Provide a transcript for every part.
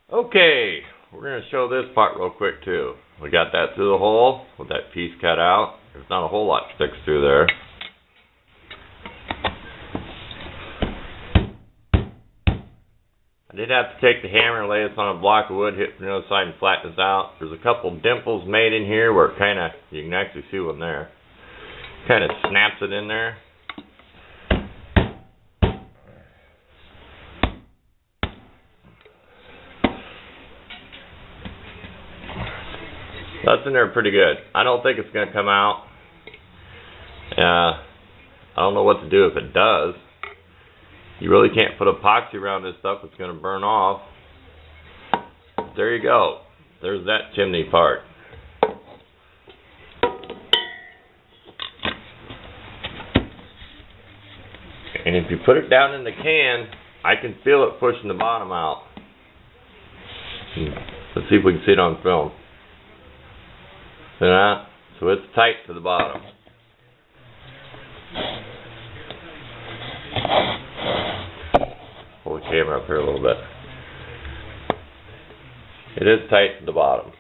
Okay, we're going to show this part real quick too. We got that through the hole with that piece cut out. There's not a whole lot sticks through there. I did have to take the hammer and lay this on a block of wood, hit from the other side and flatten this out. There's a couple dimples made in here where it kind of, you can actually see one there, kind of snaps it in there. That's in there pretty good. I don't think it's going to come out. I don't know what to do if it does. You really can't put epoxy around this stuff. It's going to burn off. There you go. There's that chimney part. And if you put it down in the can, I can feel it pushing the bottom out. Let's see if we can see it on film. See that? So it's tight to the bottom. Pull the camera up here a little bit. It is tight to the bottom.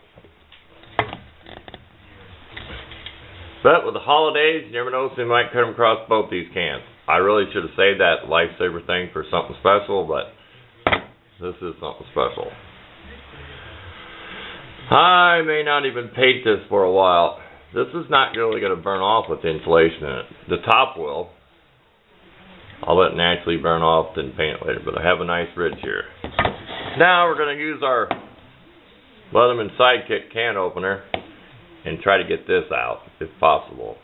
But with the holidays, you never know, so you might cut across both these cans. I really should have saved that lifesaver thing for something special, but this is something special. I may not even paint this for a while. This is not really going to burn off with insulation in it. The top will. I'll let it naturally burn off, then paint it later, but I have a nice ridge here. Now we're going to use our Leatherman Sidekick can opener and try to get this out, if possible.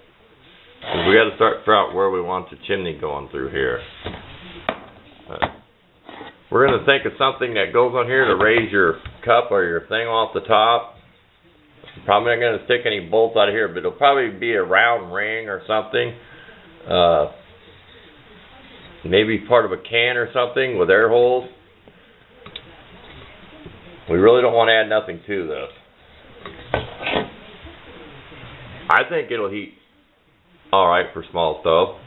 Because we got to start figure out where we want the chimney going through here. We're going to think of something that goes on here to raise your cup or your thing off the top. I'm probably not going to stick any bolts out of here, but it'll probably be a round ring or something. Maybe part of a can or something with air holes. We really don't want to add nothing to this. I think it'll heat alright for small stuff.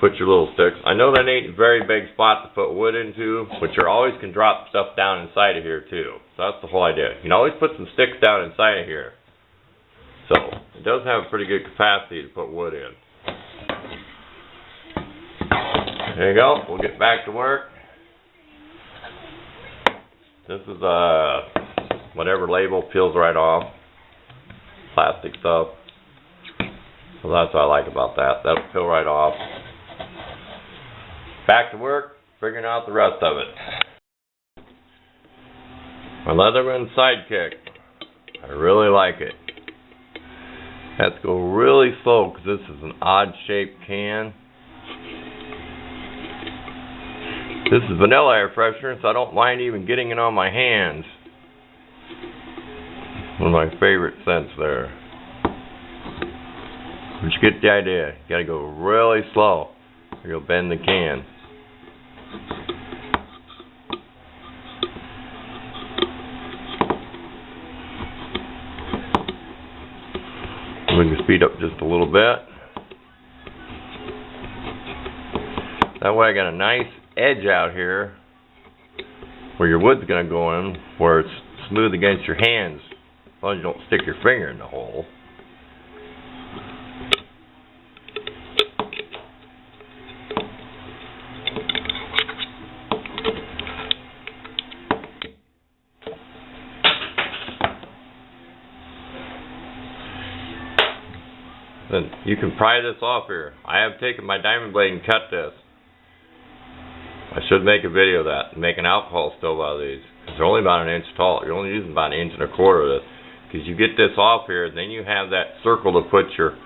Put your little sticks. I know that ain't a very big spot to put wood into, but you always can drop stuff down inside of here too. So that's the whole idea. You can always put some sticks down inside of here. So it does have a pretty good capacity to put wood in. There you go. We'll get back to work. This is whatever label peels right off. Plastic stuff. So that's what I like about that. That'll peel right off. Back to work, figuring out the rest of it. My Leatherman Sidekick. I really like it. Have to go really slow because this is an odd shaped can. This is vanilla air freshener, so I don't mind even getting it on my hands. One of my favorite scents there. But you get the idea. You gotta go really slow or you'll bend the can. We can speed up just a little bit. That way I got a nice edge out here where your wood's going to go in, where it's smooth against your hands, as long as you don't stick your finger in the hole. Then you can pry this off here. I have taken my diamond blade and cut this. I should make a video of that and make an alcohol stove out of these. They're only about an inch tall. You're only using about an inch and a quarter of this. Because you get this off here, then you have that circle to put your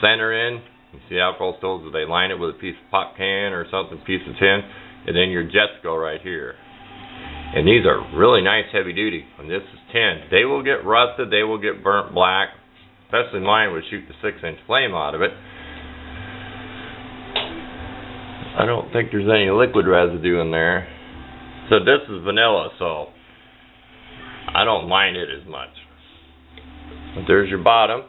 center in. You see alcohol stoves, they line it with a piece of pop can or something, piece of tin, and then your jets go right here. And these are really nice heavy duty. And this is tin. They will get rusted, they will get burnt black. Especially mine would shoot the 6-inch flame out of it. I don't think there's any liquid residue in there. So this is vanilla, so I don't mind it as much. But there's your bottom.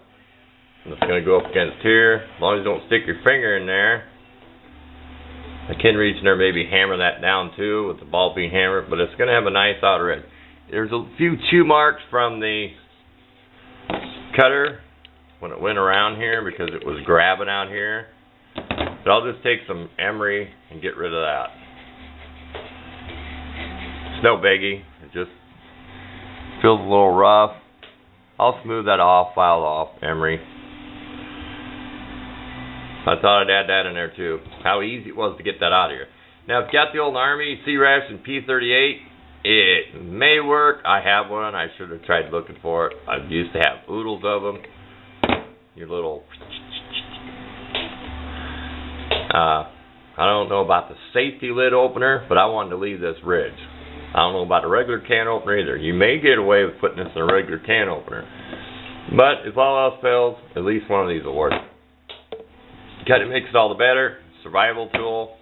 And it's going to go up against here. As long as you don't stick your finger in there. I can reach in there, maybe hammer that down too with the ball peen hammer, but it's going to have a nice outer edge. There's a few chew marks from the cutter when it went around here because it was grabbing out here. But I'll just take some emery and get rid of that. It's no biggie. It just feels a little rough. I'll smooth that off, file off, emery. I thought I'd add that in there too. How easy it was to get that out of here. Now, if you got the old Army C-Ration P38, it may work. I have one. I should have tried looking for it. I used to have oodles of them. Your little... I don't know about the safety lid opener, but I wanted to leave this ridge. I don't know about a regular can opener either. You may get away with putting this in a regular can opener. But if all else fails, at least one of these will work. Kind of makes it all the better. Survival tool.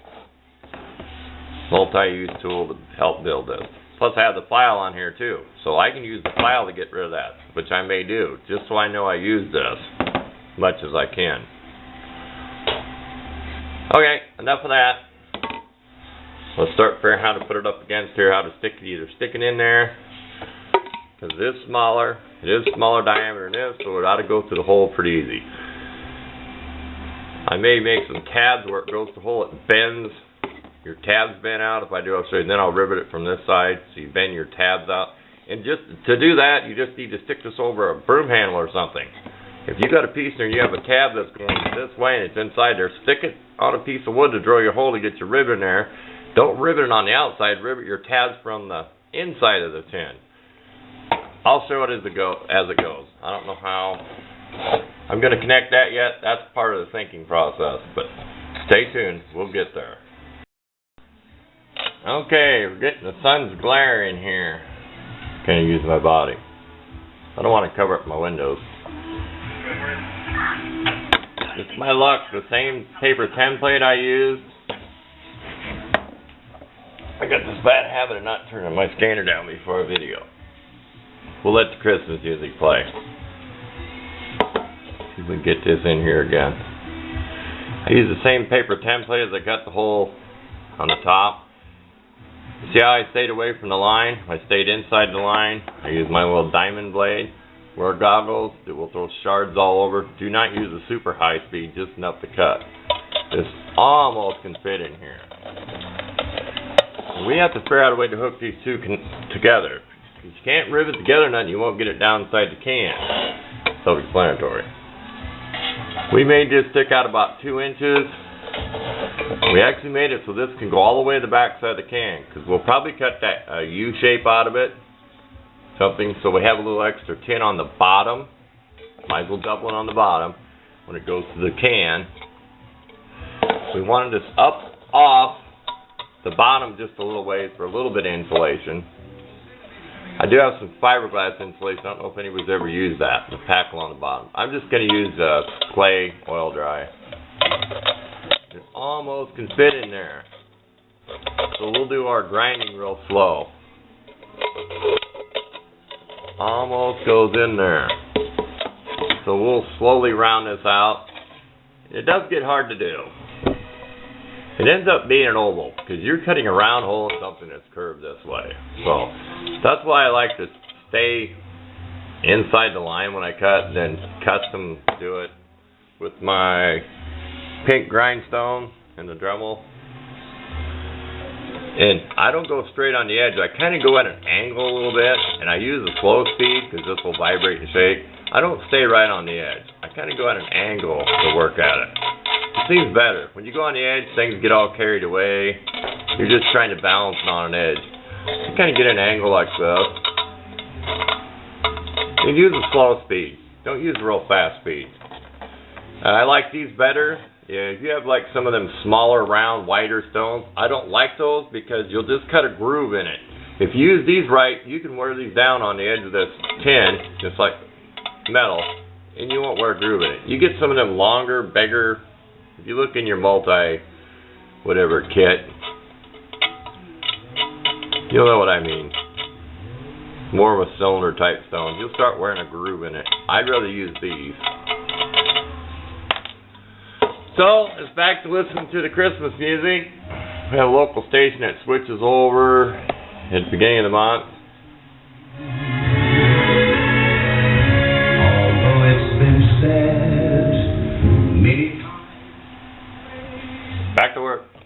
Multi-use tool to help build this. Plus I have the file on here too. So I can use the file to get rid of that, which I may do, just so I know I use this as much as I can. Okay, enough of that. Let's start figuring how to put it up against here, how to stick it, either sticking in there, because it is smaller diameter than this, so it ought to go through the hole pretty easy. I may make some tabs where it goes through the hole, it bends, your tabs bend out. If I do, I'll show you, and then I'll rivet it from this side, so you bend your tabs out. And just to do that, you just need to stick this over a broom handle or something. If you got a piece there and you have a tab that's going this way and it's inside there, stick it on a piece of wood to drill your hole to get your rivet in there. Don't rivet it on the outside, rivet your tabs from the inside of the tin. I'll show it as it goes. I don't know how I'm going to connect that yet. That's part of the thinking process, but stay tuned. We'll get there. Okay, we're getting the sun's glare in here. Can't use my body. I don't want to cover up my windows. It's my luck, the same paper template I used. I got this bad habit of not turning my scanner down before a video. We'll let the Christmas music play. See if we can get this in here again. I use the same paper template as I got the hole on the top. See how I stayed away from the line? I stayed inside the line. I used my little diamond blade. Wear goggles that will throw shards all over. Do not use a super high speed, just enough to cut. This almost can fit in here. And we have to figure out a way to hook these two together. If you can't rivet together nothing, you won't get it down inside the can. Self-explanatory. We made this stick out about 2 inches. We actually made it so this can go all the way to the back side of the can, because we'll probably cut that U shape out of it. Something so we have a little extra tin on the bottom. Might as well double it on the bottom when it goes to the can. We wanted this up off the bottom just a little ways for a little bit of insulation. I do have some fiberglass insulation. I don't know if anybody's ever used that. The packle on the bottom. I'm just going to use clay oil dry. It almost can fit in there. So we'll do our grinding real slow. Almost goes in there. So we'll slowly round this out. It does get hard to do. It ends up being an oval because you're cutting a round hole in something that's curved this way. So that's why I like to stay inside the line when I cut, and then custom do it with my pink grindstone and the Dremel. And I don't go straight on the edge. I kind of go at an angle a little bit, and I use a slow speed because this will vibrate and shake. I don't stay right on the edge. I kind of go at an angle to work at it. It seems better. When you go on the edge, things get all carried away. You're just trying to balance it on an edge. You kind of get an angle like this. You use a slow speed. Don't use a real fast speed. I like these better. Yeah, if you have like some of them smaller, round, wider stones, I don't like those because you'll just cut a groove in it. If you use these right, you can wear these down on the edge of this tin, just like metal, and you won't wear a groove in it. You get some of them longer, bigger, if you look in your whatever kit, you'll know what I mean. More of a cylinder type stone. You'll start wearing a groove in it. I'd rather use these. So, it's back to listening to the Christmas music. We have a local station that switches over at the beginning of the month. Although it's been said many times. Back to work.